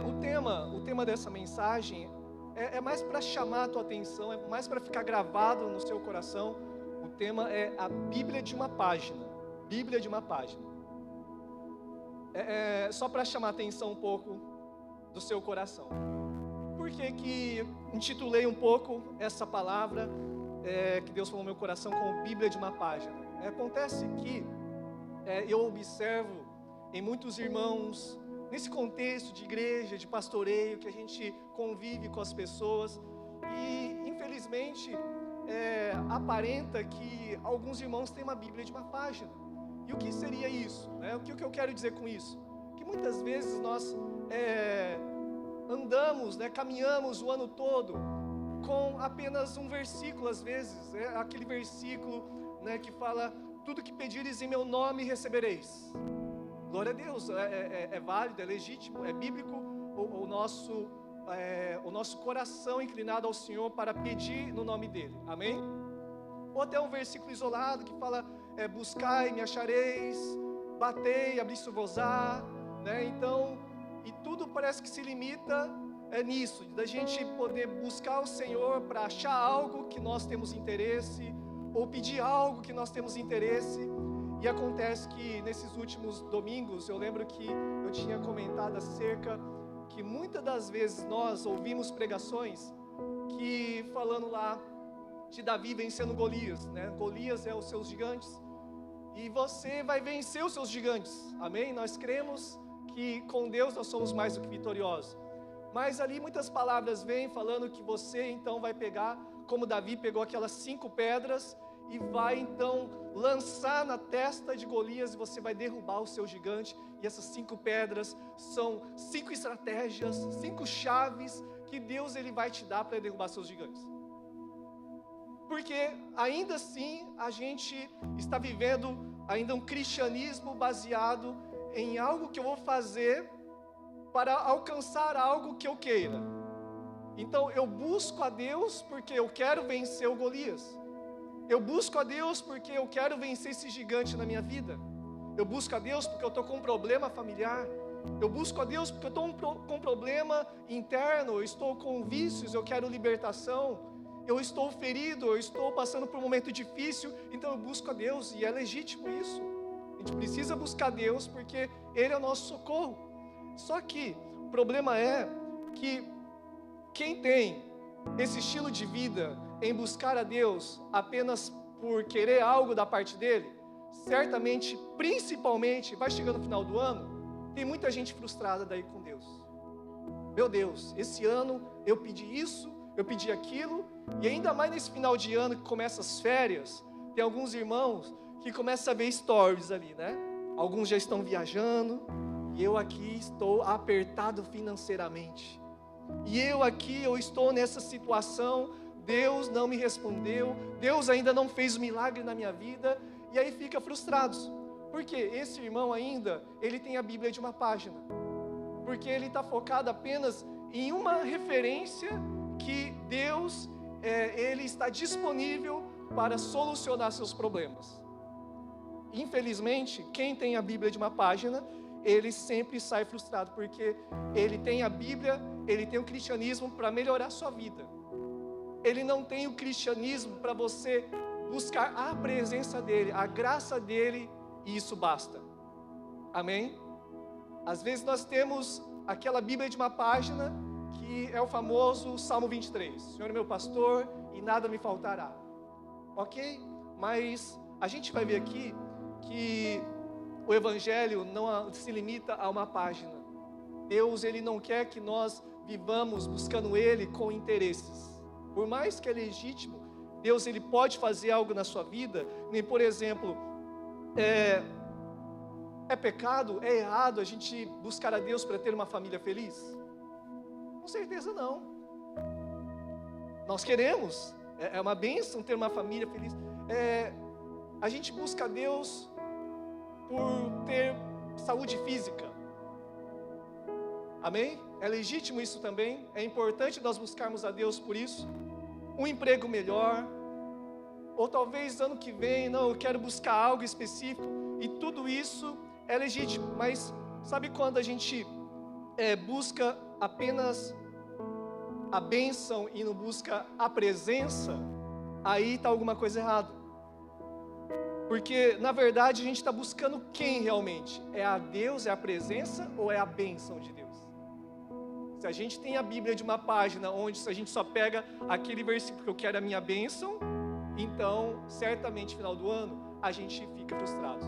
O tema dessa mensagem é mais para chamar a tua atenção, é mais para ficar gravado no seu coração. O tema é a Bíblia de uma página. Bíblia de uma página. Só para chamar a atenção um pouco do seu coração. Por que intitulei um pouco essa palavra que Deus falou no meu coração como Bíblia de uma página? Acontece que eu observo em muitos irmãos, nesse contexto de igreja, de pastoreio, que a gente convive com as pessoas, e infelizmente aparenta que alguns irmãos têm uma Bíblia de uma página. E o que seria isso? O que eu quero dizer com isso? Que muitas vezes nós andamos, caminhamos o ano todo com apenas um versículo, às vezes, aquele versículo que fala: tudo que pedires em meu nome recebereis. Glória a Deus, é válido, é legítimo, é bíblico o nosso coração inclinado ao Senhor para pedir no nome dEle, amém? Ou até um versículo isolado que fala: buscai, me achareis, batei, abri-se-vos-á, Então, e tudo parece que se limita nisso, da gente poder buscar o Senhor para achar algo que nós temos interesse, ou pedir algo que nós temos interesse. E acontece que nesses últimos domingos, eu lembro que eu tinha comentado acerca que muitas das vezes nós ouvimos pregações que falando lá de Davi vencendo Golias, Golias é os seus gigantes, e você vai vencer os seus gigantes, amém? Nós cremos que com Deus nós somos mais do que vitoriosos, mas ali muitas palavras vêm falando que você então vai pegar, como Davi pegou aquelas 5 pedras, e vai então lançar na testa de Golias, e você vai derrubar o seu gigante. E essas 5 pedras são 5 estratégias, 5 chaves que Deus ele vai te dar para derrubar seus gigantes. Porque ainda assim a gente está vivendo ainda um cristianismo baseado em algo que eu vou fazer para alcançar algo que eu queira. Então eu busco a Deus porque eu quero vencer o Golias. Eu busco a Deus porque eu quero vencer esse gigante na minha vida. Eu busco a Deus porque eu estou com um problema familiar. Eu busco a Deus porque eu estou com um problema interno. Eu estou com vícios, eu quero libertação. Eu estou ferido, eu estou passando por um momento difícil. Então eu busco a Deus, e é legítimo isso. A gente precisa buscar a Deus porque Ele é o nosso socorro. Só que o problema é que quem tem esse estilo de vida em buscar a Deus apenas por querer algo da parte dele, certamente, principalmente, vai chegando no final do ano, tem muita gente frustrada daí com Deus. Meu Deus, esse ano eu pedi isso, eu pedi aquilo, e ainda mais nesse final de ano que começa as férias, tem alguns irmãos que começam a ver stories ali, Alguns já estão viajando, e eu aqui estou apertado financeiramente. E eu estou nessa situação, Deus não me respondeu, Deus ainda não fez o milagre na minha vida, e aí fica frustrados. Porque esse irmão ainda, ele tem a Bíblia de uma página. Porque ele está focado apenas em uma referência que Deus, ele está disponível para solucionar seus problemas. Infelizmente, quem tem a Bíblia de uma página, ele sempre sai frustrado, porque ele tem a Bíblia, ele tem o cristianismo para melhorar a sua vida. Ele não tem o cristianismo para você buscar a presença dele, a graça dele, e isso basta. Amém? Às vezes nós temos aquela Bíblia de uma página, que é o famoso Salmo 23. Senhor é meu pastor e nada me faltará. Ok? Mas a gente vai ver aqui que o Evangelho não se limita a uma página. Deus, Ele não quer que nós vivamos buscando Ele com interesses. Por mais que é legítimo, Deus, Ele pode fazer algo na sua vida. Nem, por exemplo, é pecado, é errado a gente buscar a Deus para ter uma família feliz? Com certeza não. Nós queremos, é uma bênção ter uma família feliz. A gente busca a Deus por ter saúde física. Amém? É legítimo isso também. É importante nós buscarmos a Deus por isso. Um emprego melhor. Ou talvez ano que vem, eu quero buscar algo específico. E tudo isso é legítimo. Mas sabe quando a gente busca apenas a bênção e não busca a presença, aí está alguma coisa errada. Porque, na verdade, a gente está buscando quem realmente? É a Deus, é a presença ou é a bênção de Deus? Se a gente tem a Bíblia de uma página onde se a gente só pega aquele versículo que eu quero a minha bênção, então, certamente, no final do ano, a gente fica frustrado.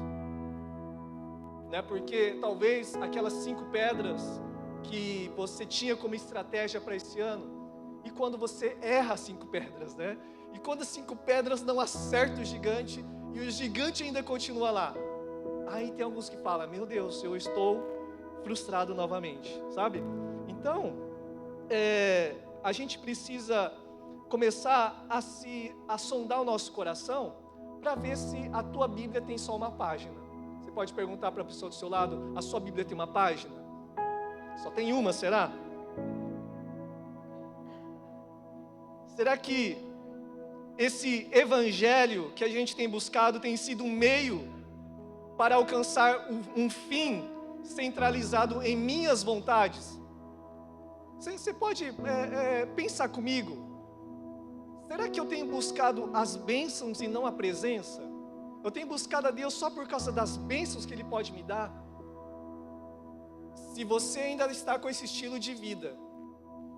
Né? Porque talvez aquelas 5 pedras que você tinha como estratégia para esse ano, e quando você erra 5 pedras, né? E quando as 5 pedras não acertam o gigante, e o gigante ainda continua lá, aí tem alguns que falam, meu Deus, eu estou frustrado novamente, sabe? Então, a gente precisa começar a sondar o nosso coração, para ver se a tua Bíblia tem só uma página. Você pode perguntar para a pessoa do seu lado, a sua Bíblia tem uma página? Só tem uma, será? Será que esse evangelho que a gente tem buscado tem sido um meio para alcançar um fim centralizado em minhas vontades? Você pode pensar comigo? Será que eu tenho buscado as bênçãos e não a presença? Eu tenho buscado a Deus só por causa das bênçãos que Ele pode me dar? Se você ainda está com esse estilo de vida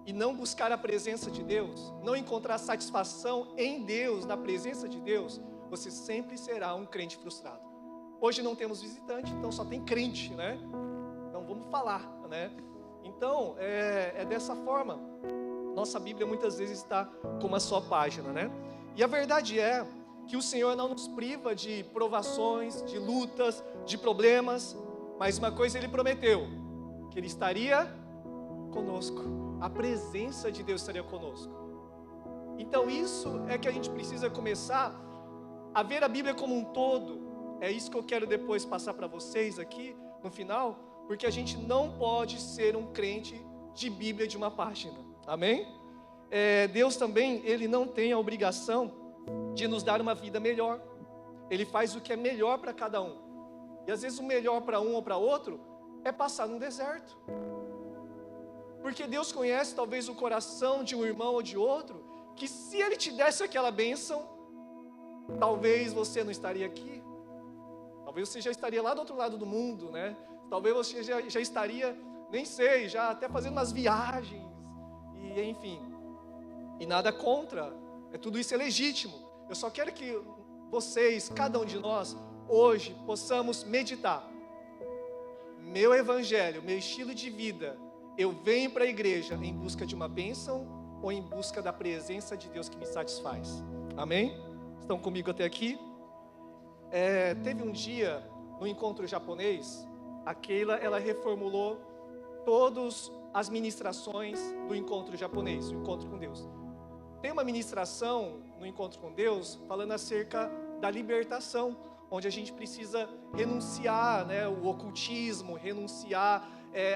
e não buscar a presença de Deus, não encontrar satisfação em Deus, na presença de Deus, você sempre será um crente frustrado. Hoje não temos visitante, então só tem crente, né? Então vamos falar, né? Então, é dessa forma. Nossa Bíblia muitas vezes está com uma só página, né? E a verdade é que o Senhor não nos priva de provações, de lutas, de problemas, mas uma coisa Ele prometeu, que Ele estaria conosco, a presença de Deus estaria conosco. Então isso é que a gente precisa começar a ver a Bíblia como um todo. É isso que eu quero depois passar para vocês aqui no final, porque a gente não pode ser um crente de Bíblia de uma página, amém? Deus também, Ele não tem a obrigação de nos dar uma vida melhor. Ele faz o que é melhor para cada um. E às vezes o melhor para um ou para outro é passar num deserto. Porque Deus conhece talvez o coração de um irmão ou de outro, que se Ele te desse aquela bênção, talvez você não estaria aqui. Talvez você já estaria lá do outro lado do mundo, né? Talvez você já estaria, nem sei, já até fazendo umas viagens, e enfim. E nada contra, tudo isso é legítimo. Eu só quero que vocês, cada um de nós, hoje, possamos meditar. Meu evangelho, meu estilo de vida, eu venho para a igreja em busca de uma bênção ou em busca da presença de Deus que me satisfaz? Amém? Estão comigo até aqui? Teve um dia, no encontro japonês, a Keila, ela reformulou todas as ministrações do encontro japonês, o encontro com Deus. Tem uma ministração no encontro com Deus falando acerca da libertação, onde a gente precisa renunciar, né, o ocultismo, renunciar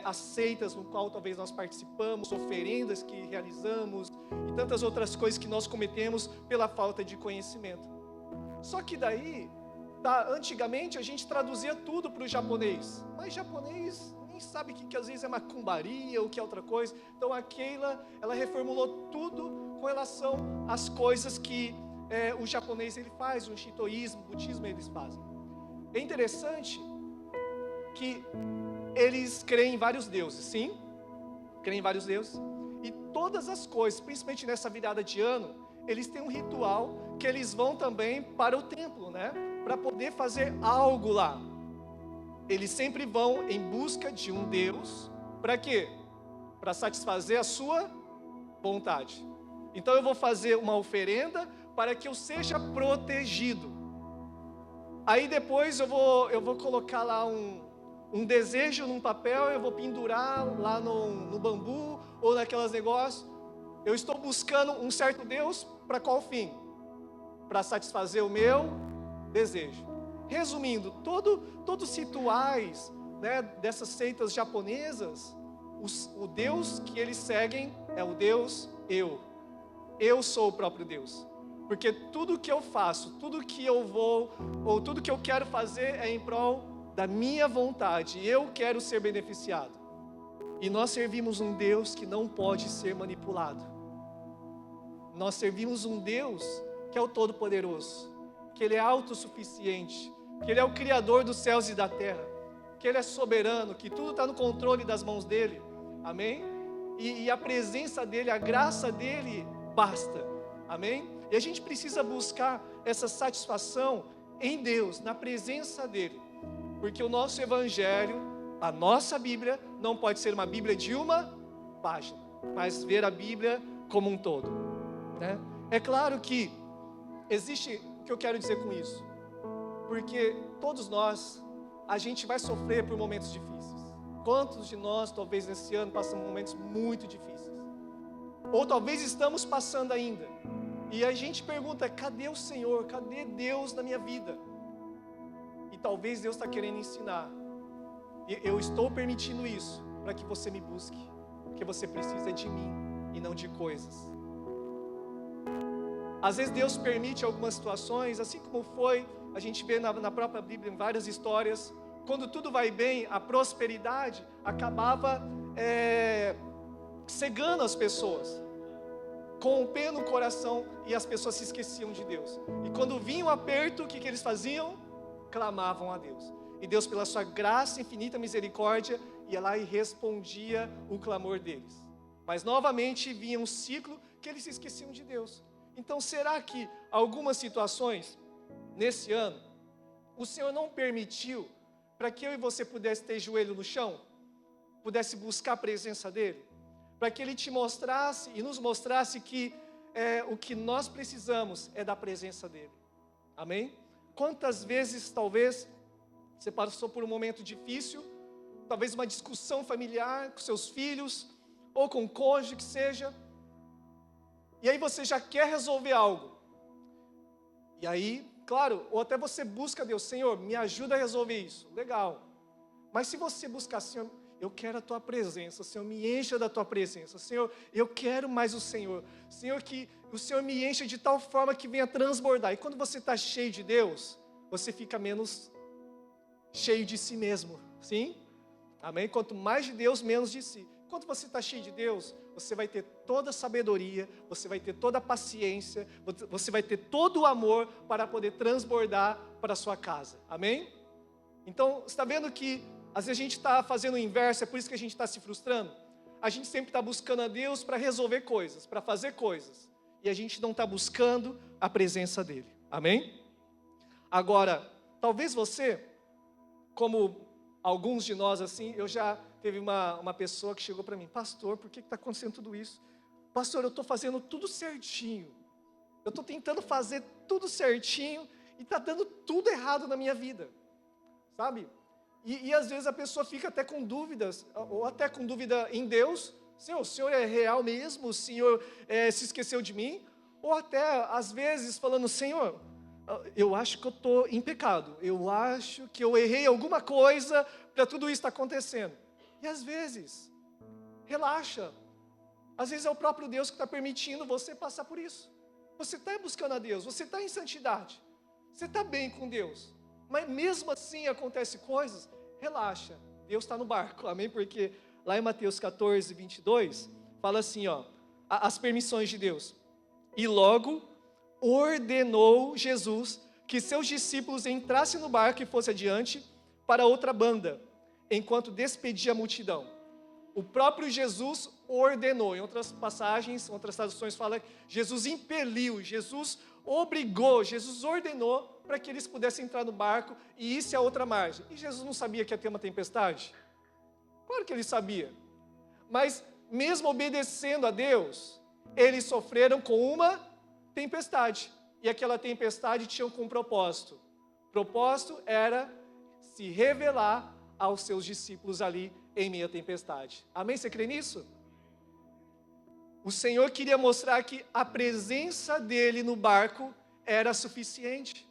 as seitas no qual talvez nós participamos, oferendas que realizamos e tantas outras coisas que nós cometemos pela falta de conhecimento. Só que daí, antigamente a gente traduzia tudo para o japonês, mas japonês nem sabe que às vezes é macumbaria ou que é outra coisa. Então a Keila, ela reformulou tudo com relação às coisas que o japonês ele faz, o shintoísmo, o budismo eles fazem. É interessante que eles creem em vários deuses, sim, creem em vários deuses, e todas as coisas, principalmente nessa virada de ano, eles têm um ritual que eles vão também para o templo, né, para poder fazer algo lá. Eles sempre vão em busca de um Deus, para quê? Para satisfazer a sua vontade. Então eu vou fazer uma oferenda para que eu seja protegido. Aí depois eu vou colocar lá um desejo num papel, eu vou pendurar lá no bambu ou naqueles negócios. Eu estou buscando um certo Deus para qual fim? Para satisfazer o meu desejo. Resumindo, todos os rituais, né, dessas seitas japonesas, o Deus que eles seguem é o Deus eu. Eu sou o próprio Deus. Porque tudo que eu faço, tudo que eu vou, ou tudo que eu quero fazer é em prol da minha vontade. Eu quero ser beneficiado. E nós servimos um Deus que não pode ser manipulado. Nós servimos um Deus que é o Todo-Poderoso, que Ele é autossuficiente, que Ele é o Criador dos céus e da terra, que Ele é soberano, que tudo está no controle das mãos dEle. Amém? E a presença dEle, a graça dEle basta. Amém? E a gente precisa buscar essa satisfação em Deus, na presença dEle. Porque o nosso Evangelho, a nossa Bíblia, não pode ser uma Bíblia de uma página, mas ver a Bíblia como um todo, né? É claro que existe, o que eu quero dizer com isso? Porque todos nós, a gente vai sofrer por momentos difíceis. Quantos de nós, talvez nesse ano, passamos momentos muito difíceis? Ou talvez estamos passando ainda. E a gente pergunta, cadê o Senhor? Cadê Deus na minha vida? E talvez Deus está querendo ensinar. Eu estou permitindo isso para que você me busque. Porque você precisa de mim e não de coisas. Às vezes Deus permite algumas situações, assim como foi, a gente vê na própria Bíblia, em várias histórias, quando tudo vai bem, a prosperidade acabava cegando as pessoas, com o pé no coração, e as pessoas se esqueciam de Deus. E quando vinha o aperto, o que eles faziam? Clamavam a Deus. E Deus, pela sua graça, infinita misericórdia, ia lá e respondia o clamor deles. Mas novamente vinha um ciclo que eles se esqueciam de Deus. Então, será que algumas situações, nesse ano, o Senhor não permitiu para que eu e você pudesse ter joelho no chão? Pudesse buscar a presença dEle? Para que Ele te mostrasse e nos mostrasse que o que nós precisamos é da presença dEle. Amém? Quantas vezes, talvez, você passou por um momento difícil, talvez uma discussão familiar com seus filhos, ou com o cônjuge, que seja, e aí você já quer resolver algo. E aí, claro, ou até você busca Deus, Senhor, me ajuda a resolver isso. Legal. Mas se você buscar, Senhor, eu quero a Tua presença, Senhor, me encha da Tua presença. Senhor, eu quero mais o Senhor. Senhor, que o Senhor me encha de tal forma que venha transbordar. E quando você está cheio de Deus, você fica menos cheio de si mesmo. Sim? Amém? Quanto mais de Deus, menos de si. Quando você está cheio de Deus, você vai ter toda a sabedoria, você vai ter toda a paciência, você vai ter todo o amor para poder transbordar para a sua casa. Amém? Então, você está vendo que às vezes a gente está fazendo o inverso, é por isso que a gente está se frustrando? A gente sempre está buscando a Deus para resolver coisas, para fazer coisas. E a gente não está buscando a presença dEle. Amém? Agora, talvez você, como alguns de nós assim, eu já teve uma pessoa que chegou para mim, pastor, por que está acontecendo tudo isso? Pastor, eu estou fazendo tudo certinho, eu estou tentando fazer tudo certinho e está dando tudo errado na minha vida, sabe? E às vezes a pessoa fica até com dúvidas, ou até com dúvida em Deus, Senhor, o Senhor é real mesmo? O Senhor se esqueceu de mim? Ou até, às vezes, falando, Senhor, eu acho que eu estou em pecado, eu acho que eu errei alguma coisa para tudo isso estar acontecendo. E às vezes, relaxa, às vezes é o próprio Deus que está permitindo você passar por isso. Você está buscando a Deus, você está em santidade, você está bem com Deus, mas mesmo assim acontecem coisas, relaxa, Deus está no barco, amém? Porque lá em Mateus 14, 22, fala assim, ó, as permissões de Deus. E logo ordenou Jesus que seus discípulos entrassem no barco e fossem adiante para outra banda, enquanto despedia a multidão. O próprio Jesus ordenou. Em outras passagens, outras traduções falam que Jesus impeliu, Jesus obrigou, Jesus ordenou para que eles pudessem entrar no barco e ir a outra margem. E Jesus não sabia que ia ter uma tempestade? Claro que ele sabia. Mas mesmo obedecendo a Deus, eles sofreram com uma tempestade. E aquela tempestade tinha um propósito. O propósito era se revelar aos seus discípulos ali em meio à tempestade. Amém? Você crê nisso? O Senhor queria mostrar que a presença dele no barco era suficiente.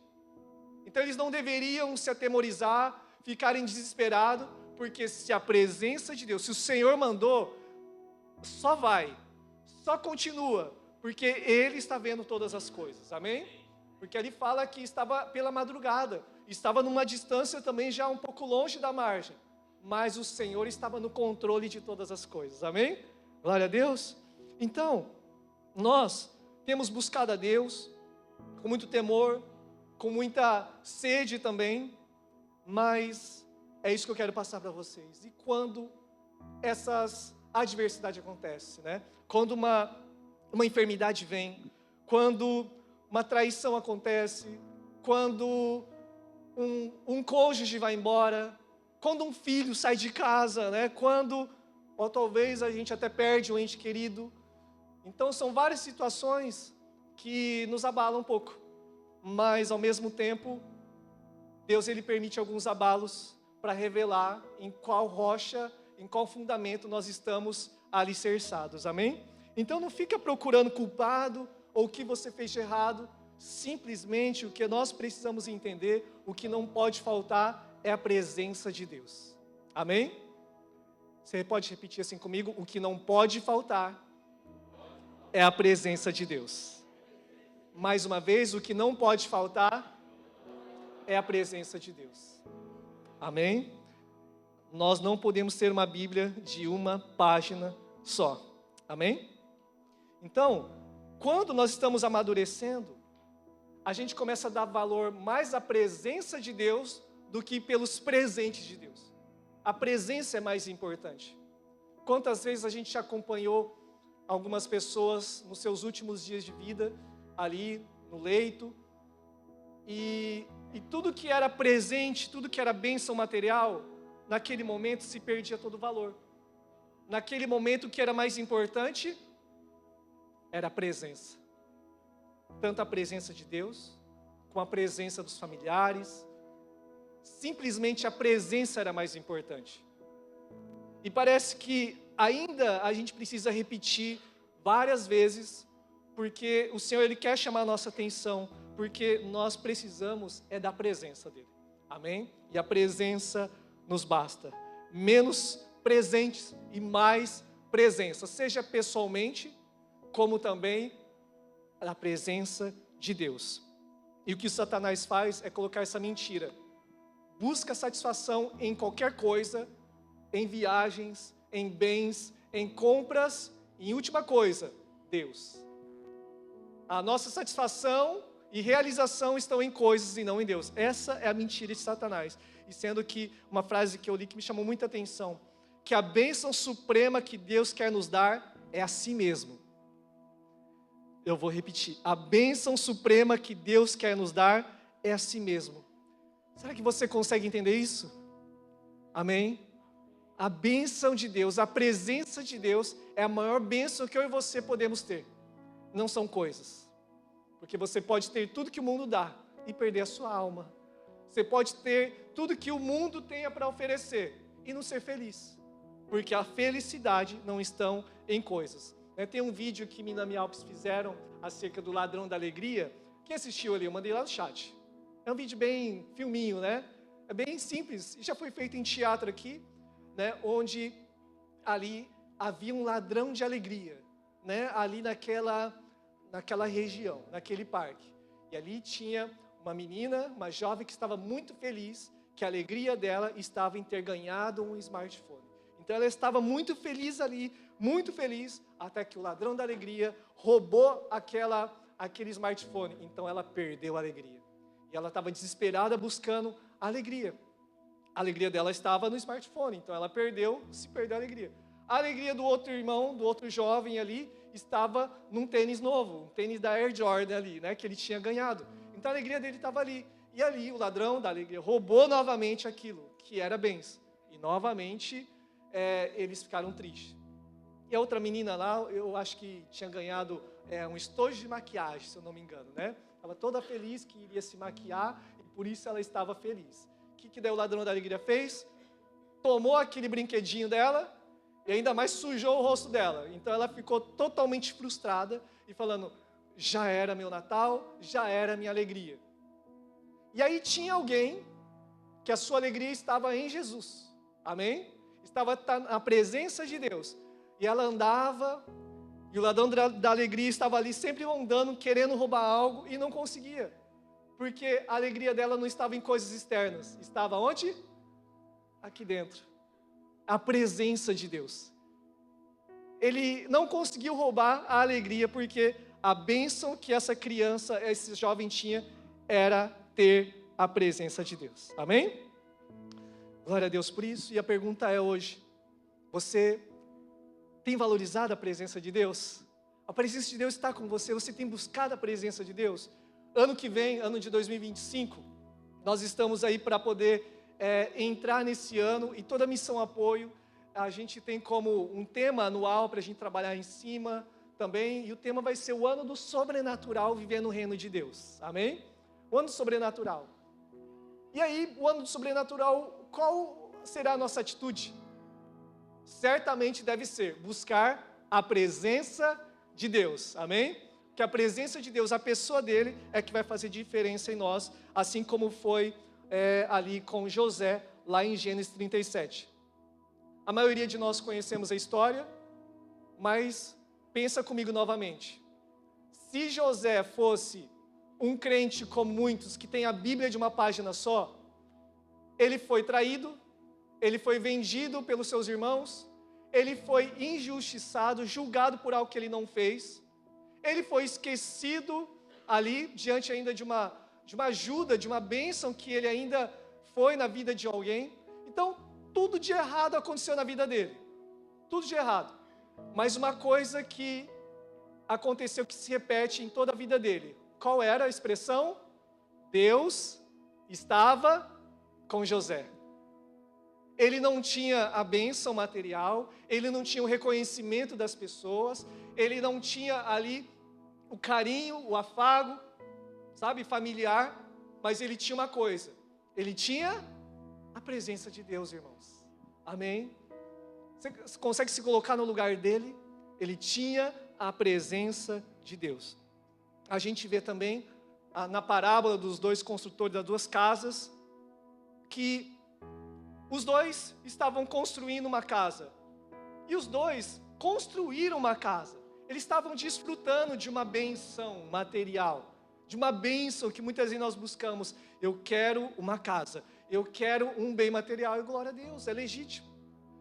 Então eles não deveriam se atemorizar, ficarem desesperados, porque se a presença de Deus, se o Senhor mandou, só vai, só continua, porque Ele está vendo todas as coisas. Amém? Porque ali fala que estava pela madrugada, estava numa distância também já um pouco longe da margem, mas o Senhor estava no controle de todas as coisas, amém? Glória a Deus. Então, nós temos buscado a Deus com muito temor, com muita sede também, mas é isso que eu quero passar para vocês. E quando essas adversidades acontecem, né? Quando uma enfermidade vem, quando uma traição acontece, quando um cônjuge vai embora, quando um filho sai de casa, né? Quando, ou talvez a gente até perde um ente querido. Então são várias situações que nos abalam um pouco, mas ao mesmo tempo, Deus ele permite alguns abalos para revelar em qual rocha, em qual fundamento nós estamos alicerçados, amém? Então não fica procurando culpado ou o que você fez de errado, simplesmente o que nós precisamos entender, o que não pode faltar é a presença de Deus, amém? Você pode repetir assim comigo? O que não pode faltar é a presença de Deus. Mais uma vez, o que não pode faltar é a presença de Deus. Amém? Nós não podemos ter uma Bíblia de uma página só. Amém? Então, quando nós estamos amadurecendo, a gente começa a dar valor mais à presença de Deus do que pelos presentes de Deus. A presença é mais importante. Quantas vezes a gente acompanhou algumas pessoas nos seus últimos dias de vida, ali no leito, e tudo que era presente, tudo que era bênção material, naquele momento se perdia todo o valor. Naquele momento o que era mais importante era a presença. Tanto a presença de Deus, como a presença dos familiares. Simplesmente a presença era mais importante. E parece que ainda a gente precisa repetir várias vezes, porque o Senhor ele quer chamar a nossa atenção, porque nós precisamos é da presença dele. Amém? E a presença nos basta. Menos presentes e mais presença, seja pessoalmente, como também a presença de Deus. E o que Satanás faz é colocar essa mentira. Busca satisfação em qualquer coisa, em viagens, em bens, em compras, e em última coisa, Deus. A nossa satisfação e realização estão em coisas e não em Deus. Essa é a mentira de Satanás. E sendo que uma frase que eu li que me chamou muita atenção, que a bênção suprema que Deus quer nos dar é a si mesmo. Eu vou repetir. A bênção suprema que Deus quer nos dar é a si mesmo. Será que você consegue entender isso? Amém? A bênção de Deus, a presença de Deus é a maior bênção que eu e você podemos ter. Não são coisas. Porque você pode ter tudo que o mundo dá e perder a sua alma. Você pode ter tudo que o mundo tenha para oferecer e não ser feliz. Porque a felicidade não está em coisas. Tem um vídeo que Mina e Alpes fizeram acerca do ladrão da alegria. Quem assistiu ali? Eu mandei lá no chat. É um vídeo bem filminho, né? É bem simples. Já foi feito em teatro aqui, né? Onde ali havia um ladrão de alegria, né? Ali naquela região, naquele parque. E ali tinha uma menina, uma jovem que estava muito feliz, que a alegria dela estava em ter ganhado um smartphone. Então ela estava muito feliz ali, muito feliz, até que o ladrão da alegria roubou aquele smartphone. Então ela perdeu a alegria. E ela estava desesperada buscando a alegria. A alegria dela estava no smartphone, então ela se perdeu a alegria. A alegria do outro irmão, do outro jovem ali, estava num tênis novo, um tênis da Air Jordan ali, né, que ele tinha ganhado. Então a alegria dele estava ali. E ali o ladrão da alegria roubou novamente aquilo, que era bens. E novamente eles ficaram tristes. E a outra menina lá, eu acho que tinha ganhado um estojo de maquiagem, se eu não me engano, né? Estava toda feliz que iria se maquiar e por isso ela estava feliz. O que daí o ladrão da alegria fez? Tomou aquele brinquedinho dela e ainda mais sujou o rosto dela. Então ela ficou totalmente frustrada e falando, já era meu Natal, já era minha alegria. E aí tinha alguém que a sua alegria estava em Jesus. Amém? Estava na presença de Deus. E ela andava, e o ladrão da alegria estava ali sempre andando, querendo roubar algo e não conseguia. Porque a alegria dela não estava em coisas externas. Estava onde? Aqui dentro. a presença de Deus. Ele não conseguiu roubar a alegria, porque a bênção que essa criança, esse jovem tinha, era ter a presença de Deus. Amém? Glória a Deus por isso. E a pergunta é hoje, você tem valorizado a presença de Deus? A presença de Deus está com você? Você tem buscado a presença de Deus? Ano que vem, ano de 2025, nós estamos aí para poder entrar nesse ano, e toda a Missão Apoio, a gente tem como um tema anual para a gente trabalhar em cima também, e o tema vai ser o ano do sobrenatural, vivendo no reino de Deus. Amém? O ano do sobrenatural. E aí, o ano do sobrenatural, qual será a nossa atitude? Certamente deve ser buscar a presença de Deus. Amém? Que a presença de Deus, a pessoa dele, é que vai fazer diferença em nós, assim como foi ali com José, lá em Gênesis 37. A maioria de nós conhecemos a história, mas pensa comigo novamente. Se José fosse um crente como muitos, que tem a Bíblia de uma página só, ele foi traído, ele foi vendido pelos seus irmãos, ele foi injustiçado, julgado por algo que ele não fez, ele foi esquecido ali, diante ainda de uma ajuda, de uma bênção que ele ainda foi na vida de alguém. Então, tudo de errado aconteceu na vida dele. Tudo de errado. Mas uma coisa que aconteceu, que se repete em toda a vida dele. Qual era a expressão? Deus estava com José. Ele não tinha a bênção material, ele não tinha o reconhecimento das pessoas, ele não tinha ali o carinho, o afago, sabe, familiar, mas ele tinha uma coisa, ele tinha a presença de Deus, irmãos. Amém? Você consegue se colocar no lugar dele? Ele tinha a presença de Deus. A gente vê também na parábola dos dois construtores das duas casas, que os dois estavam construindo uma casa, e os dois construíram uma casa. Eles estavam desfrutando de uma benção material, de uma bênção que muitas vezes nós buscamos. Eu quero uma casa, eu quero um bem material, e glória a Deus, é legítimo.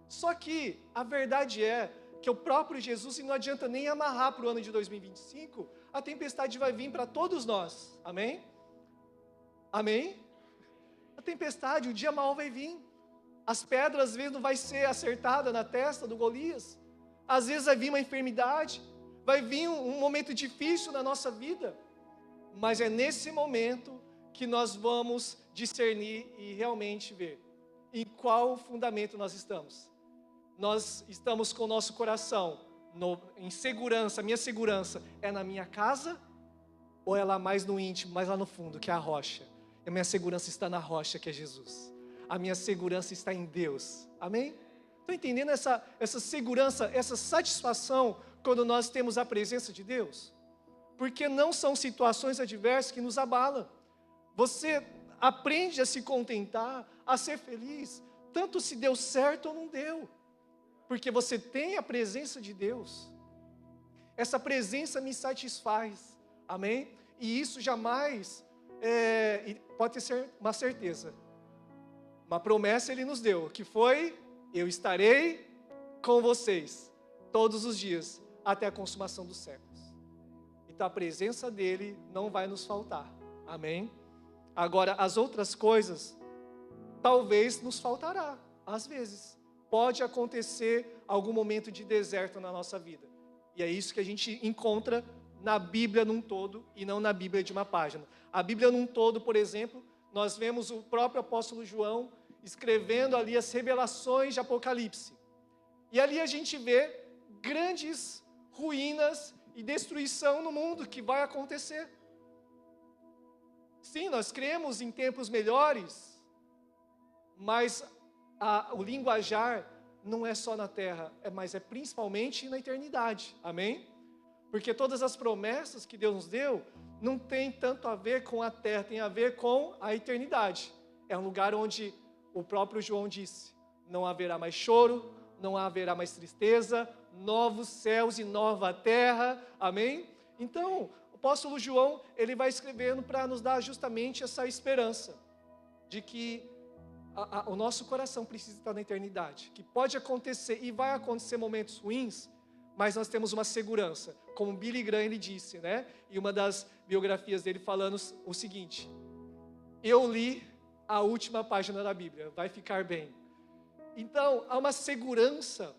Só que a verdade é que o próprio Jesus, e não adianta nem amarrar para o ano de 2025, a tempestade vai vir para todos nós, amém? Amém? A tempestade, o dia mau vai vir. As pedras às vezes não vai ser acertada na testa do Golias, às vezes vai vir uma enfermidade, vai vir um momento difícil na nossa vida, mas é nesse momento que nós vamos discernir e realmente ver em qual fundamento nós estamos. Nós estamos com o nosso coração em segurança, a minha segurança é na minha casa, ou é lá mais no íntimo, mais lá no fundo, que é a rocha? A minha segurança está na rocha, que é Jesus. A minha segurança está em Deus. Amém? Estão entendendo essa segurança, essa satisfação quando nós temos a presença de Deus? Porque não são situações adversas que nos abalam. Você aprende a se contentar, a ser feliz, tanto se deu certo ou não deu. Porque você tem a presença de Deus. Essa presença me satisfaz. Amém? E isso jamais, pode ser uma certeza. Uma promessa Ele nos deu, que foi: eu estarei com vocês todos os dias, até a consumação dos séculos. Então a presença dEle não vai nos faltar. Amém? Agora, as outras coisas, talvez nos faltará, às vezes. Pode acontecer algum momento de deserto na nossa vida. E é isso que a gente encontra na Bíblia num todo, e não na Bíblia de uma página. A Bíblia num todo, por exemplo, nós vemos o próprio apóstolo João escrevendo ali as revelações de Apocalipse. E ali a gente vê grandes ruínas e destruição no mundo que vai acontecer. Sim, nós cremos em tempos melhores, mas o linguajar não é só na terra, mas é principalmente na eternidade. Amém? Porque todas as promessas que Deus nos deu não tem tanto a ver com a terra, tem a ver com a eternidade. É um lugar onde o próprio João disse: não haverá mais choro, não haverá mais tristeza, novos céus e nova terra. Amém? Então, o apóstolo João, ele vai escrevendo para nos dar justamente essa esperança de que o nosso coração precisa estar na eternidade, que pode acontecer e vai acontecer momentos ruins, mas nós temos uma segurança, como Billy Graham ele disse, né? E uma das biografias dele falando o seguinte: eu li a última página da Bíblia, vai ficar bem. Então, há uma segurança,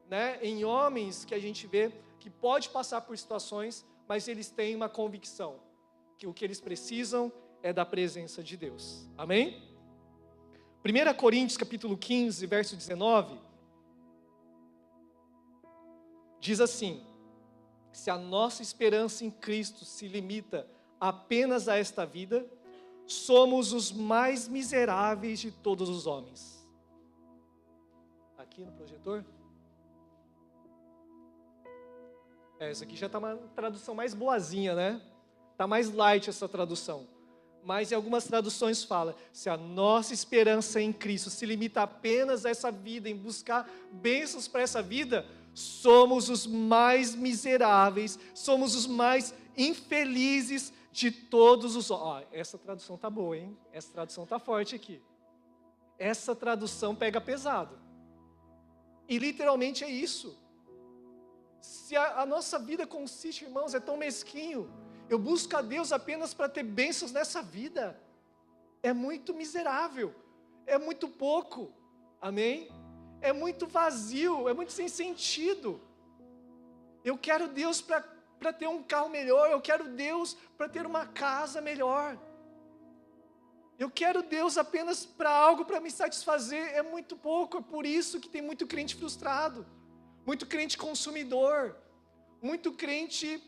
né, em homens que a gente vê que pode passar por situações, mas eles têm uma convicção que o que eles precisam é da presença de Deus. Amém? 1 Coríntios capítulo 15, verso 19, diz assim: se a nossa esperança em Cristo se limita apenas a esta vida, somos os mais miseráveis de todos os homens. Aqui no projetor? Essa aqui já está uma tradução mais boazinha, né? Está mais light essa tradução. Mas em algumas traduções fala: se a nossa esperança em Cristo se limita apenas a essa vida, em buscar bênçãos para essa vida, somos os mais miseráveis, somos os mais infelizes de todos os homens. Essa tradução tá boa, hein? Essa tradução tá forte aqui. Essa tradução pega pesado. E literalmente é isso. Se a nossa vida consiste, irmãos, é tão mesquinho. Eu busco a Deus apenas para ter bênçãos nessa vida. É muito miserável. É muito pouco. Amém? É muito vazio. É muito sem sentido. Eu quero Deus para ter um carro melhor. Eu quero Deus para ter uma casa melhor. Eu quero Deus apenas para algo para me satisfazer. É muito pouco. É por isso que tem muito crente frustrado. Muito crente consumidor. Muito crente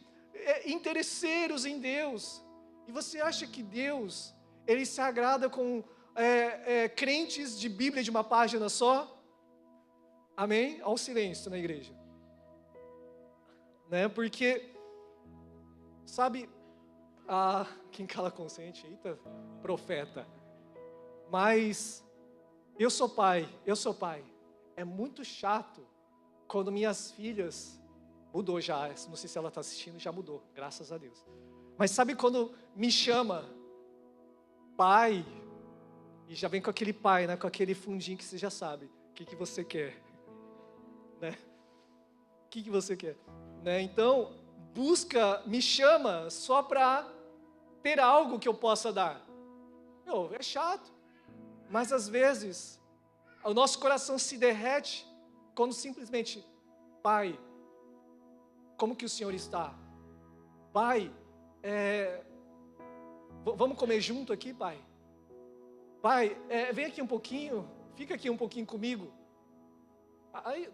interesseiros em Deus. E você acha que Deus, Ele se agrada com crentes de Bíblia de uma página só? Amém? Olha o silêncio na igreja. Né? Porque, sabe, quem cala consente, eita, profeta. Mas, eu sou pai. É muito chato quando minhas filhas... Mudou já, não sei se ela está assistindo, já mudou, graças a Deus. Mas sabe quando me chama pai, e já vem com aquele pai, né, com aquele fundinho que você já sabe, o que você quer? Né? O que você quer? Né? Então, me chama só para ter algo que eu possa dar. É chato, mas às vezes, o nosso coração se derrete quando simplesmente, pai, como que o Senhor está? Pai, vamos comer junto aqui, pai? Pai, vem aqui um pouquinho, fica aqui um pouquinho comigo. Aí,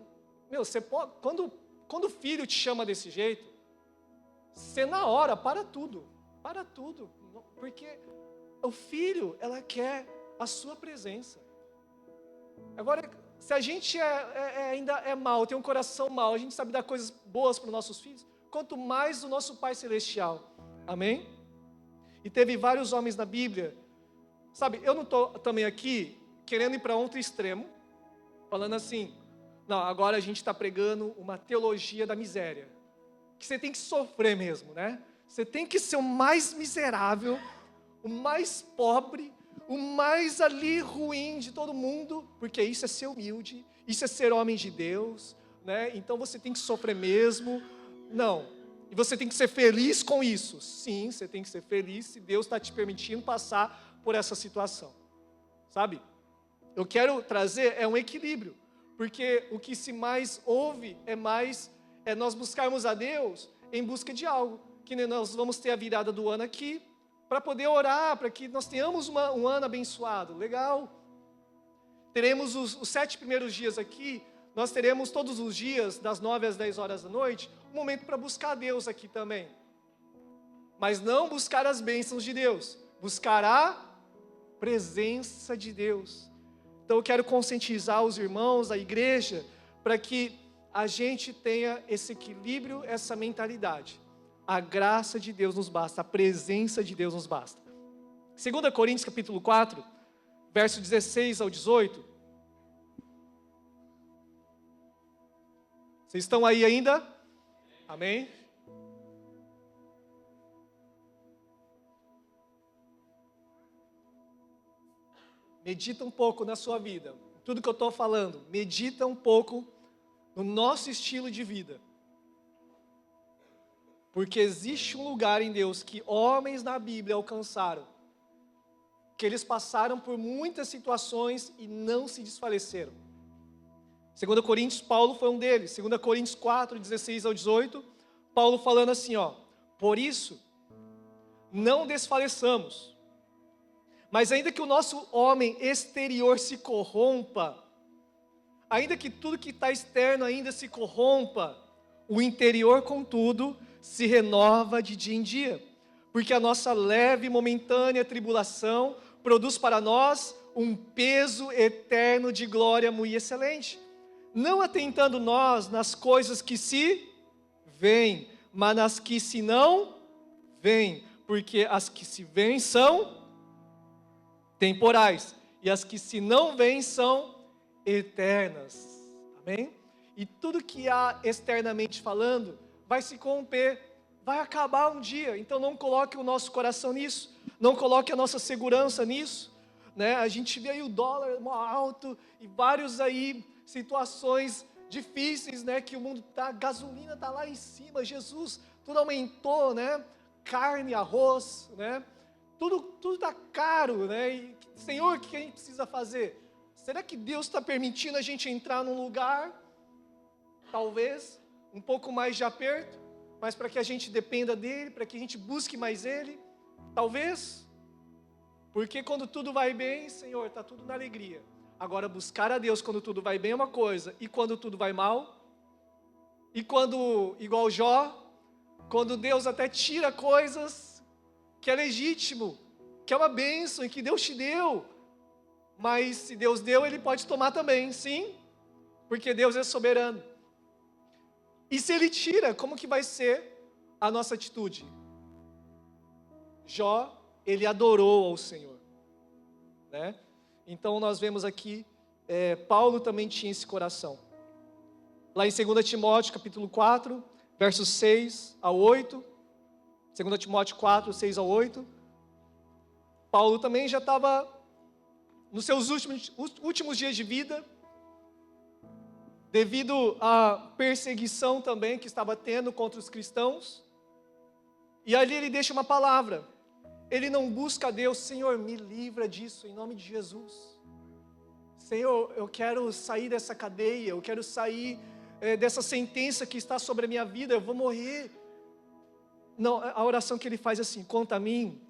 você pode, quando o filho te chama desse jeito, você na hora, para tudo, porque o filho, ela quer a sua presença. Agora, se a gente ainda é mau, tem um coração mau, a gente sabe dar coisas boas para os nossos filhos, quanto mais o nosso Pai Celestial. Amém? E teve vários homens na Bíblia. Sabe, eu não estou também aqui querendo ir para outro extremo, falando assim, não, agora a gente está pregando uma teologia da miséria. Que você tem que sofrer mesmo, né? Você tem que ser o mais miserável, o mais pobre, o mais ali ruim de todo mundo, porque isso é ser humilde, isso é ser homem de Deus, né? Então você tem que sofrer mesmo. Não, e você tem que ser feliz com isso. Sim, você tem que ser feliz se Deus está te permitindo passar por essa situação, sabe? Eu quero trazer um equilíbrio, porque o que se mais ouve é nós buscarmos a Deus em busca de algo, que nós vamos ter a virada do ano aqui, para poder orar, para que nós tenhamos um ano abençoado. Legal. Teremos os 7 primeiros dias aqui, nós teremos todos os dias, das 9 às 10 horas da noite, um momento para buscar a Deus aqui também. Mas não buscar as bênçãos de Deus, buscar a presença de Deus. Então eu quero conscientizar os irmãos, a igreja, para que a gente tenha esse equilíbrio, essa mentalidade. A graça de Deus nos basta, a presença de Deus nos basta. 2 Coríntios capítulo 4, verso 16 ao 18. Vocês estão aí ainda? Amém? medita um pouco na sua vida. Tudo que eu estou falando, medita um pouco no nosso estilo de vida. Porque existe um lugar em Deus que homens na Bíblia alcançaram, que eles passaram por muitas situações e não se desfaleceram. 2 Coríntios, Paulo foi um deles. 2 Coríntios 4, 16 ao 18, Paulo falando assim, por isso, não desfaleçamos, mas ainda que o nosso homem exterior se corrompa, ainda que tudo que está externo ainda se corrompa, o interior, contudo, se renova de dia em dia, porque a nossa leve e momentânea tribulação produz para nós um peso eterno de glória muito excelente, não atentando nós nas coisas que se veem, mas nas que se não veem, porque as que se veem são temporais, e as que se não veem são eternas. Amém? E tudo que há externamente falando vai se corromper, vai acabar um dia. Então não coloque o nosso coração nisso, não coloque a nossa segurança nisso, né? A gente vê aí o dólar alto e vários aí situações difíceis, né? Que o mundo tá, a gasolina tá lá em cima, Jesus, tudo aumentou, né? Carne, arroz, né? Tudo tá caro, né? E, Senhor, o que a gente precisa fazer? Será que Deus está permitindo a gente entrar num lugar, talvez, um pouco mais de aperto, mas para que a gente dependa dEle, para que a gente busque mais Ele? Talvez, porque quando tudo vai bem, Senhor, está tudo na alegria. Agora, buscar a Deus quando tudo vai bem é uma coisa, e quando tudo vai mal? E quando, igual Jó, quando Deus até tira coisas que é legítimo, que é uma bênção e que Deus te deu, mas se Deus deu, Ele pode tomar também, sim, porque Deus é soberano. E se Ele tira, como que vai ser a nossa atitude? Jó, ele adorou ao Senhor, né? Então nós vemos aqui, Paulo também tinha esse coração. Lá em 2 Timóteo capítulo 4, versos 6 a 8, 2 Timóteo 4, 6 a 8, Paulo também já estava nos seus últimos dias de vida, devido à perseguição também que estava tendo contra os cristãos, e ali ele deixa uma palavra, ele não busca a Deus, Senhor, me livra disso, em nome de Jesus, Senhor, eu quero sair dessa cadeia, eu quero sair dessa sentença que está sobre a minha vida, eu vou morrer. Não, a oração que ele faz é assim, quanto a mim,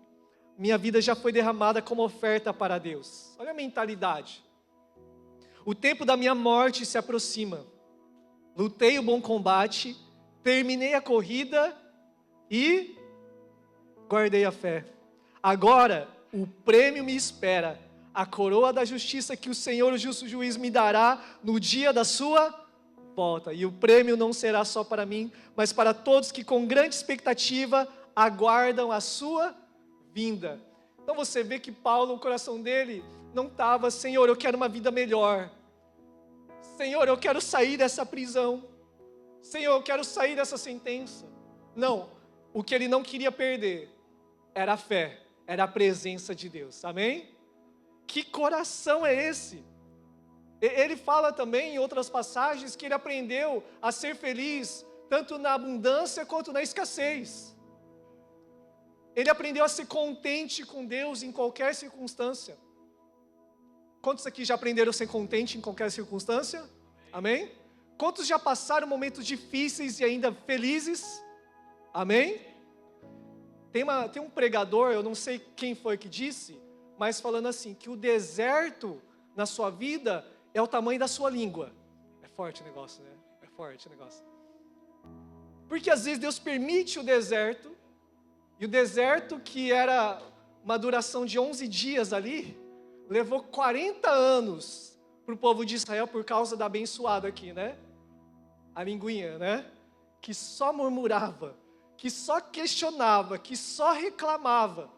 minha vida já foi derramada como oferta para Deus. Olha a mentalidade. O tempo da minha morte se aproxima. Lutei o bom combate, terminei a corrida e guardei a fé. Agora, o prêmio me espera, a coroa da justiça que o Senhor, o justo juiz, me dará no dia da sua volta. E o prêmio não será só para mim, mas para todos que com grande expectativa aguardam a sua vinda. Então você vê que Paulo, o coração dele não estava, Senhor, eu quero uma vida melhor. Senhor, eu quero sair dessa prisão. Senhor, eu quero sair dessa sentença. Não, o que ele não queria perder era a fé, era a presença de Deus. Amém? Que coração é esse? Ele fala também em outras passagens que ele aprendeu a ser feliz tanto na abundância quanto na escassez. Ele aprendeu a ser contente com Deus em qualquer circunstância. Quantos aqui já aprenderam a ser contente em qualquer circunstância? Amém? Quantos já passaram momentos difíceis e ainda felizes? Amém? Tem um pregador, eu não sei quem foi que disse, mas falando assim, que o deserto na sua vida é o tamanho da sua língua. É forte o negócio, né? É forte o negócio. Porque às vezes Deus permite o deserto, e o deserto que era uma duração de 11 dias ali, levou 40 anos para o povo de Israel por causa da abençoada aqui, né? A linguinha, né? Que só murmurava, que só questionava, que só reclamava.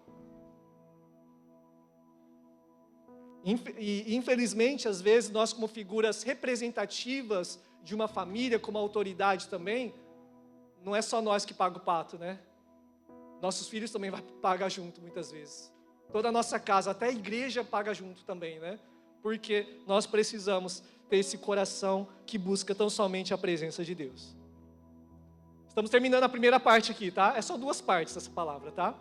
E infelizmente, às vezes, nós como figuras representativas de uma família, como autoridade também, não é só nós que paga o pato, né? Nossos filhos também vão pagar junto, muitas vezes. Toda a nossa casa, até a igreja paga junto também, né? Porque nós precisamos ter esse coração que busca tão somente a presença de Deus. Estamos terminando a primeira parte aqui, tá? É só 2 partes essa palavra, tá?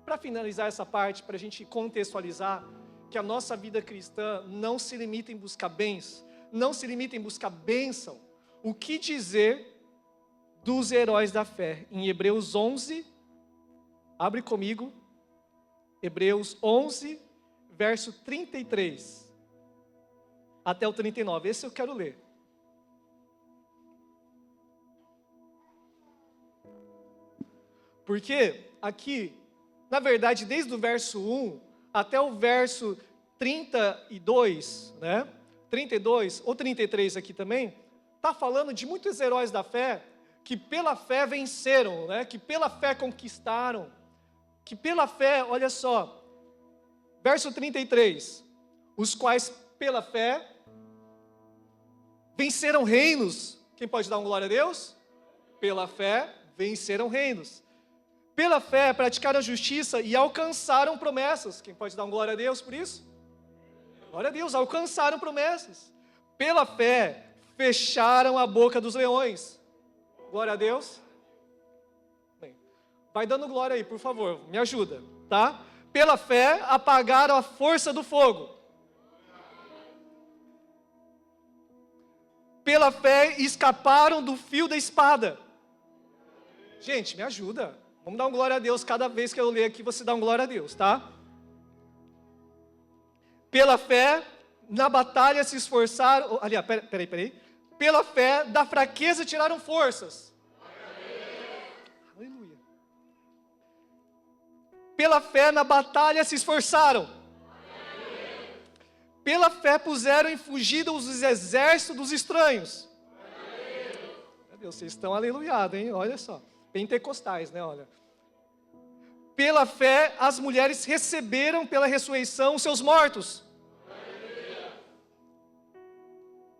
Para finalizar essa parte, para a gente contextualizar que a nossa vida cristã não se limita em buscar bens, não se limita em buscar bênção. O que dizer dos heróis da fé? Em Hebreus 11, abre comigo, Hebreus 11, verso 33, até o 39, esse eu quero ler. Porque aqui, na verdade, desde o verso 1 até o verso 32, né? 32 ou 33 aqui também, está falando de muitos heróis da fé que pela fé venceram, né? Que pela fé conquistaram, que pela fé, olha só, verso 33, os quais pela fé venceram reinos. Quem pode dar uma glória a Deus? Pela fé venceram reinos. Pela fé praticaram a justiça e alcançaram promessas. Quem pode dar uma glória a Deus por isso? Glória a Deus, alcançaram promessas. Pela fé fecharam a boca dos leões. Glória a Deus. Bem, vai dando glória aí, por favor, me ajuda, tá? Pela fé apagaram a força do fogo. Pela fé escaparam do fio da espada. Gente, me ajuda. Vamos dar um glória a Deus cada vez que eu ler aqui, você dá um glória a Deus, tá? Pela fé, na batalha se esforçaram. Aliás, peraí. Pela fé, da fraqueza tiraram forças. Aleluia. Pela fé, na batalha se esforçaram. Pela fé, puseram em fugida os exércitos dos estranhos. Meu Deus, vocês estão aleluiados, hein? Olha só. Pentecostais, né? Olha. Pela fé, as mulheres receberam pela ressurreição os seus mortos.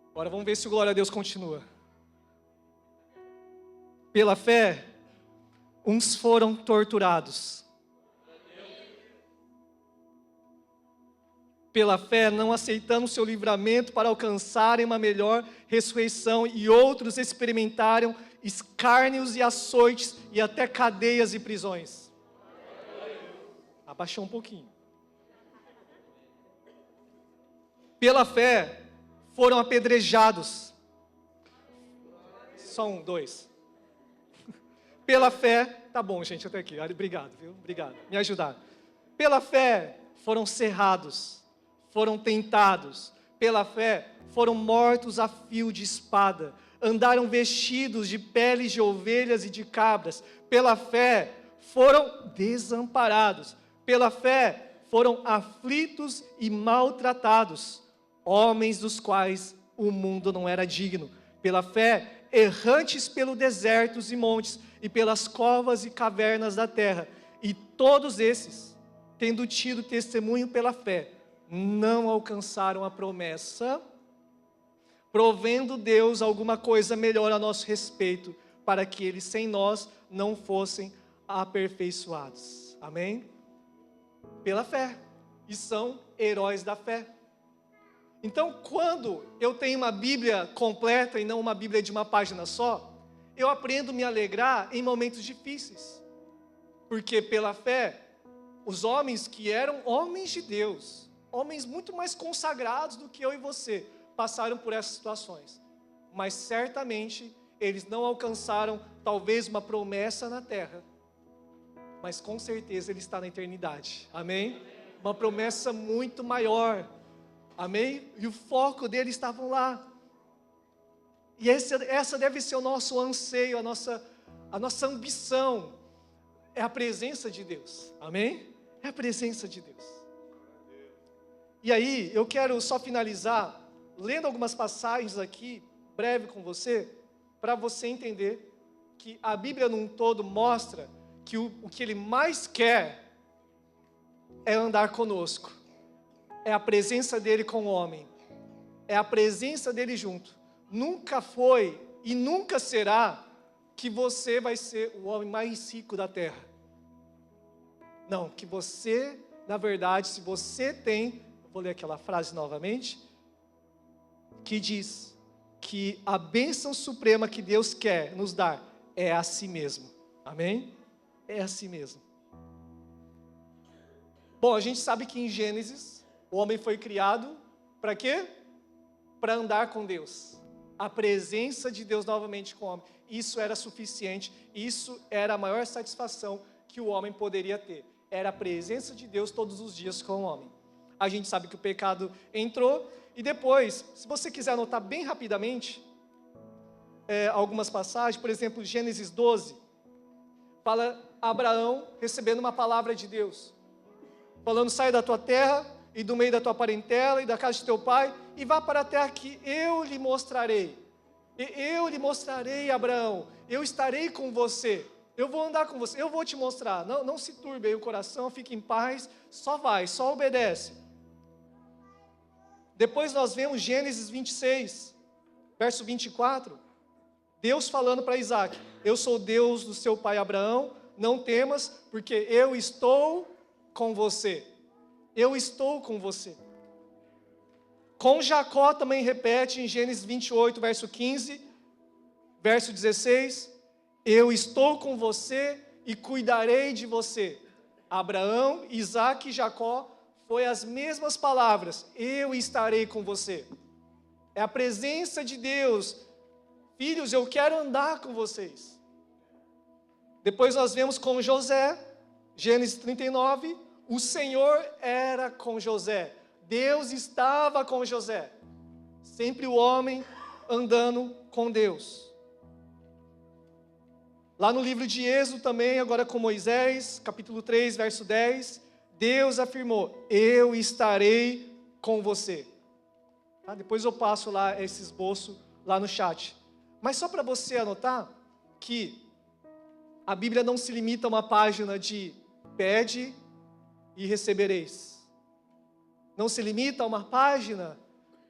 Agora vamos ver se o glória a Deus continua. Pela fé, uns foram torturados. Pela fé, não aceitando o seu livramento para alcançarem uma melhor ressurreição, e outros experimentaram escárnios e açoites e até cadeias e prisões. Abaixou um pouquinho. Pela fé, foram apedrejados. Só 1, 2. Pela fé, tá bom, gente, até aqui. Obrigado, viu? Obrigado, me ajudaram. Pela fé, foram cerrados, foram tentados. Pela fé, foram mortos a fio de espada. Andaram vestidos de peles de ovelhas e de cabras. Pela fé, foram desamparados. Pela fé, foram aflitos e maltratados. Homens dos quais o mundo não era digno. Pela fé, errantes pelo desertos e montes, e pelas covas e cavernas da terra. E todos esses, tendo tido testemunho pela fé, não alcançaram a promessa, provendo Deus alguma coisa melhor a nosso respeito, para que eles sem nós não fossem aperfeiçoados. Amém? Pela fé. E são heróis da fé. Então, quando eu tenho uma Bíblia completa e não uma Bíblia de uma página só, eu aprendo a me alegrar em momentos difíceis. Porque pela fé, os homens que eram homens de Deus, homens muito mais consagrados do que eu e você, passaram por essas situações. Mas certamente eles não alcançaram talvez uma promessa na terra, mas com certeza ele está na eternidade. Amém? Uma promessa muito maior. Amém? E o foco deles estavam lá. E essa deve ser o nosso anseio, a nossa ambição. É a presença de Deus. Amém? É a presença de Deus. E aí, eu quero só finalizar lendo algumas passagens aqui, breve com você, para você entender que a Bíblia num todo mostra que o que Ele mais quer é andar conosco. É a presença dEle com o homem. É a presença dEle junto. Nunca foi e nunca será que você vai ser o homem mais rico da terra. Não, que você, na verdade, se você tem, vou ler aquela frase novamente, que diz que a bênção suprema que Deus quer nos dar é a si mesmo. Amém? É a si mesmo. Bom, a gente sabe que em Gênesis, o homem foi criado para quê? Para andar com Deus. A presença de Deus novamente com o homem. Isso era suficiente, isso era a maior satisfação que o homem poderia ter. Era a presença de Deus todos os dias com o homem. A gente sabe que o pecado entrou, e depois, se você quiser anotar bem rapidamente, algumas passagens, por exemplo, Gênesis 12, fala Abraão recebendo uma palavra de Deus, falando: sai da tua terra e do meio da tua parentela e da casa de teu pai, e vá para a terra que eu lhe mostrarei. Eu lhe mostrarei, Abraão, eu estarei com você, eu vou andar com você, eu vou te mostrar. Não se turbe aí o coração, fique em paz, só vai, só obedece. Depois nós vemos Gênesis 26, verso 24, Deus falando para Isaac: eu sou Deus do seu pai Abraão, não temas, porque eu estou com você. Eu estou com você. Com Jacó também repete em Gênesis 28, verso 15, verso 16, eu estou com você e cuidarei de você. Abraão, Isaac e Jacó foi as mesmas palavras: eu estarei com você. É a presença de Deus. Filhos, eu quero andar com vocês. Depois nós vemos com José, Gênesis 39, o Senhor era com José. Deus estava com José. Sempre o homem andando com Deus. Lá no livro de Êxodo também, agora com Moisés, capítulo 3, verso 10, Deus afirmou: eu estarei com você. Tá? Depois eu passo lá esse esboço lá no chat. Mas só para você anotar que a Bíblia não se limita a uma página de pede e recebereis. Não se limita a uma página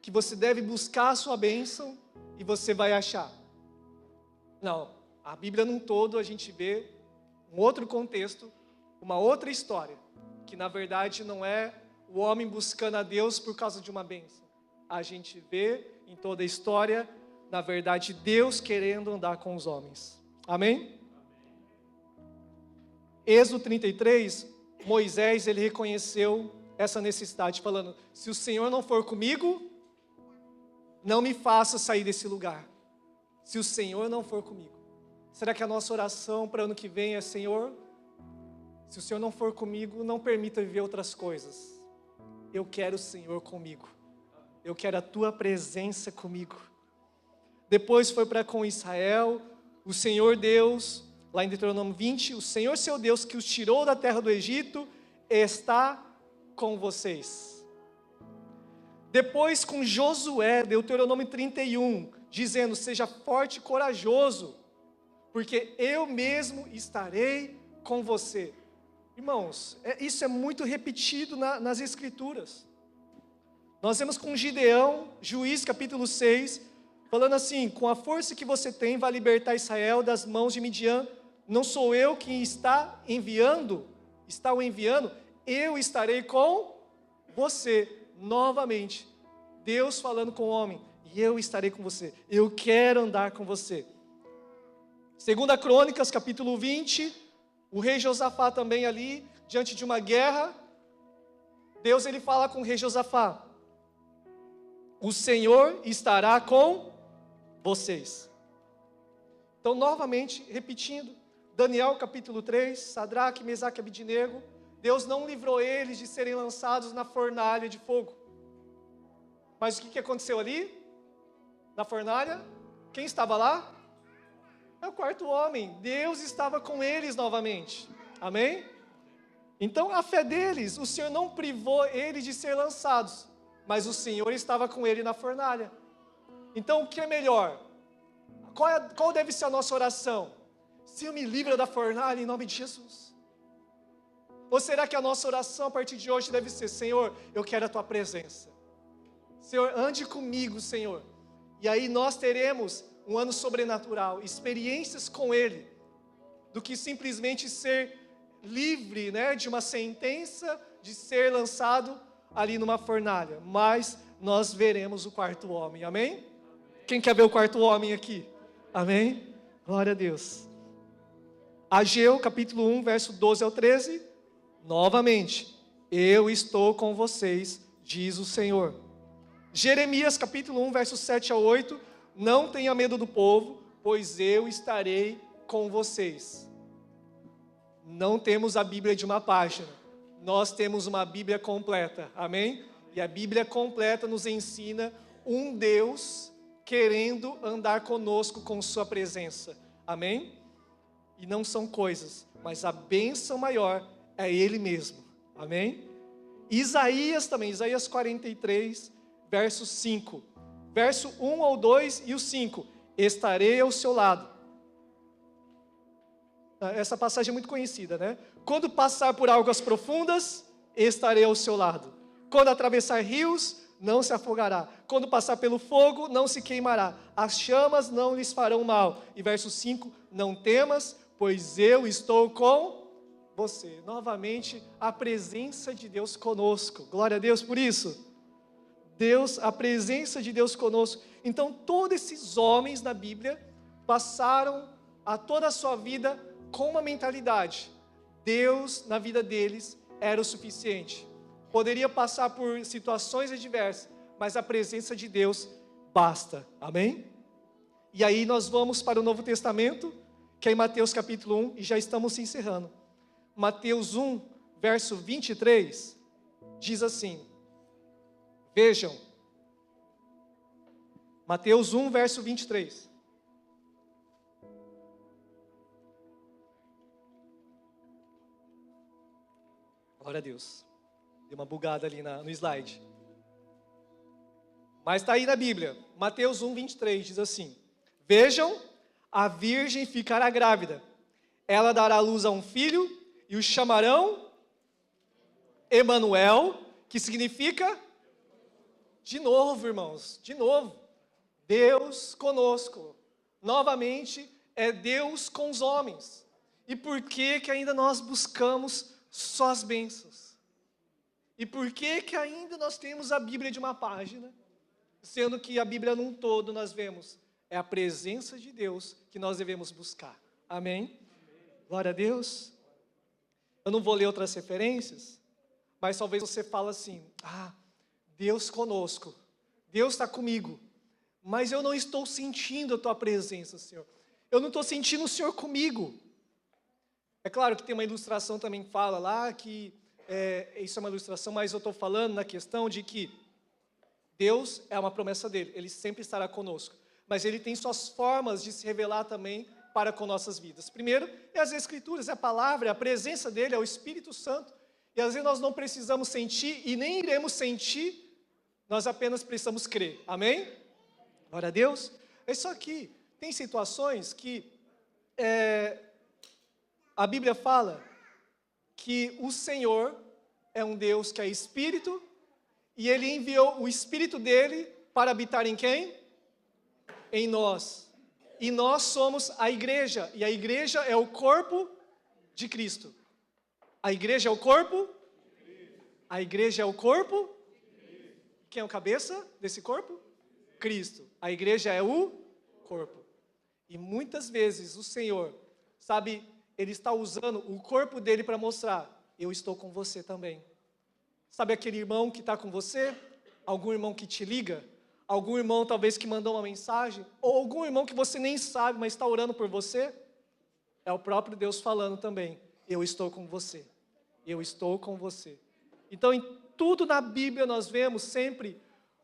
que você deve buscar a sua bênção e você vai achar. Não, a Bíblia num todo a gente vê um outro contexto, uma outra história, que na verdade não é o homem buscando a Deus por causa de uma bênção. A gente vê em toda a história, na verdade, Deus querendo andar com os homens. Amém? Êxodo 33, Moisés, ele reconheceu essa necessidade, falando: se o Senhor não for comigo, não me faça sair desse lugar. Se o Senhor não for comigo. Será que a nossa oração para o ano que vem é: Senhor, se o Senhor não for comigo, não permita viver outras coisas. Eu quero o Senhor comigo. Eu quero a tua presença comigo. Depois foi para com Israel, o Senhor Deus, lá em Deuteronômio 20, o Senhor seu Deus que os tirou da terra do Egito, está com vocês. Depois com Josué, Deuteronômio 31, dizendo: seja forte e corajoso, porque eu mesmo estarei com você. Irmãos, isso é muito repetido nas Escrituras. Nós vemos com Gideão, Juízes capítulo 6, falando assim: com a força que você tem, vai libertar Israel das mãos de Midian. Não sou eu quem está o enviando, eu estarei com você. Novamente, Deus falando com o homem: e eu estarei com você, eu quero andar com você. 2 Crônicas, capítulo 20, o rei Josafá também ali, diante de uma guerra, Deus ele fala com o rei Josafá: o Senhor estará com vocês. Então, novamente, repetindo, Daniel capítulo 3, Sadraque, Mesaque e Abidnego, Deus não livrou eles de serem lançados na fornalha de fogo. Mas o que aconteceu ali? Na fornalha, quem estava lá? É o quarto homem. Deus estava com eles novamente. Amém? Então a fé deles, o Senhor não privou eles de ser lançados, mas o Senhor estava com ele na fornalha. Então o que é melhor? Qual deve ser a nossa oração? Senhor, me livra da fornalha em nome de Jesus. Ou será que a nossa oração a partir de hoje deve ser: Senhor, eu quero a tua presença. Senhor, ande comigo, Senhor. E aí nós teremos um ano sobrenatural, experiências com Ele, do que simplesmente ser livre, né, de uma sentença de ser lançado ali numa fornalha. Mas nós veremos o quarto homem, amém? Quem quer ver o quarto homem aqui? Amém? Glória a Deus. Ageu, capítulo 1, verso 12 ao 13. Novamente, eu estou com vocês, diz o Senhor. Jeremias, capítulo 1, verso 7 ao 8. Não tenha medo do povo, pois eu estarei com vocês. Não temos a Bíblia de uma página, nós temos uma Bíblia completa, amém? E a Bíblia completa nos ensina um Deus querendo andar conosco com sua presença, amém? E não são coisas, mas a bênção maior é Ele mesmo, amém? Isaías também, Isaías 43, verso 5, verso 1 ao 2 e o 5, estarei ao seu lado. Essa passagem é muito conhecida, né? Quando passar por águas profundas, estarei ao seu lado. Quando atravessar rios, não se afogará. Quando passar pelo fogo, não se queimará. As chamas não lhes farão mal. E verso 5, não temas, pois eu estou com você. Novamente, a presença de Deus conosco. Glória a Deus por isso. Deus, a presença de Deus conosco. Então, todos esses homens na Bíblia passaram a toda a sua vida com uma mentalidade. Deus, na vida deles, era o suficiente. Poderia passar por situações adversas, mas a presença de Deus basta. Amém? E aí nós vamos para o Novo Testamento, que é em Mateus capítulo 1, e já estamos se encerrando. Mateus 1, verso 23, diz assim, vejam, Mateus 1, verso 23. Glória a Deus. Deu uma bugada ali no slide. Mas está aí na Bíblia. Mateus 1, 23 diz assim: vejam, a virgem ficará grávida. Ela dará luz a um filho e o chamarão Emanuel, que significa, de novo, irmãos, de novo, Deus conosco. Novamente, é Deus com os homens. E por que ainda nós buscamos só as bênçãos? E por que ainda nós temos a Bíblia de uma página, sendo que a Bíblia num todo nós vemos, é a presença de Deus que nós devemos buscar. Amém? Glória a Deus. Eu não vou ler outras referências, mas talvez você fale assim, Deus conosco, Deus está comigo, mas eu não estou sentindo a tua presença, Senhor. Eu não estou sentindo o Senhor comigo. É claro que tem uma ilustração também que fala lá que, isso é uma ilustração, mas eu estou falando na questão de que Deus é uma promessa dele, Ele sempre estará conosco, mas Ele tem suas formas de se revelar também para com nossas vidas. Primeiro, é as Escrituras, é a palavra, é a presença dele, é o Espírito Santo, e às vezes nós não precisamos sentir, e nem iremos sentir, nós apenas precisamos crer, amém? Glória a Deus. É só que tem situações que, a Bíblia fala que o Senhor é um Deus que é Espírito, e Ele enviou o Espírito dEle para habitar em quem? Em nós. E nós somos a igreja, e a igreja é o corpo de Cristo. A igreja é o corpo? A igreja é o corpo? Quem é o cabeça desse corpo? Cristo. A igreja é o corpo. E muitas vezes o Senhor, sabe, Ele está usando o corpo dele para mostrar, eu estou com você também. Sabe aquele irmão que está com você? Algum irmão que te liga? Algum irmão talvez que mandou uma mensagem? Ou algum irmão que você nem sabe, mas está orando por você? É o próprio Deus falando também, eu estou com você. Eu estou com você. Então em tudo na Bíblia nós vemos sempre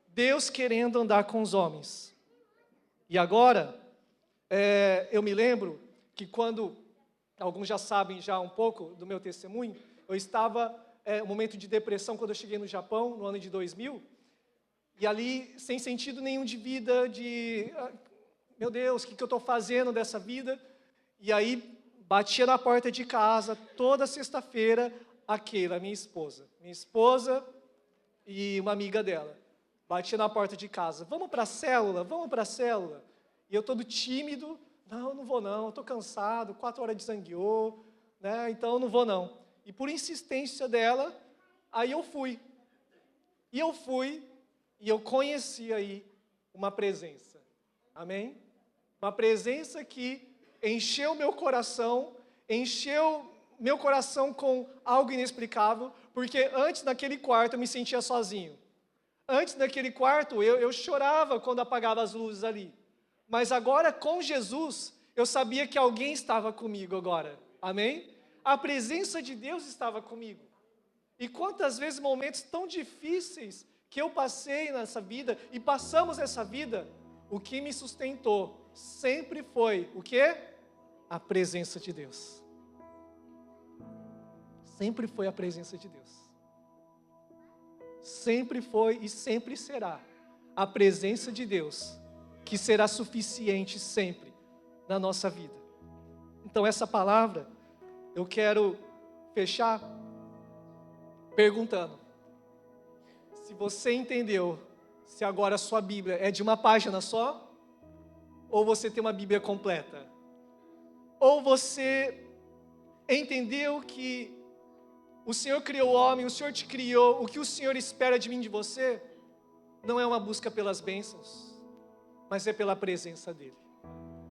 Deus querendo andar com os homens. E agora, eu me lembro que quando, alguns já sabem já um pouco do meu testemunho, eu estava um momento de depressão quando eu cheguei no Japão, no ano de 2000, e ali sem sentido nenhum de vida, meu Deus, o que eu estou fazendo dessa vida? E aí batia na porta de casa toda sexta-feira a Keila, minha esposa e uma amiga dela, batia na porta de casa, vamos para a célula, e eu todo tímido, não vou não, estou cansado, 4 horas de zangueô, né? Então eu não vou não. E por insistência dela, aí eu fui. E eu fui, e eu conheci aí uma presença. Amém? Uma presença que encheu meu coração com algo inexplicável, porque antes naquele quarto eu me sentia sozinho. Antes naquele quarto eu chorava quando apagava as luzes ali. Mas agora com Jesus, eu sabia que alguém estava comigo agora. Amém? A presença de Deus estava comigo. E quantas vezes momentos tão difíceis que eu passei nessa vida e passamos nessa vida, o que me sustentou sempre foi o quê? A presença de Deus. Sempre foi a presença de Deus. Sempre foi e sempre será a presença de Deus que será suficiente sempre na nossa vida. Então essa palavra eu quero fechar perguntando: se você entendeu, se agora a sua Bíblia é de uma página só, ou você tem uma Bíblia completa? Ou você entendeu que o Senhor criou o homem, o Senhor te criou, o que o Senhor espera de mim, de você, não é uma busca pelas bênçãos, mas é pela presença dEle.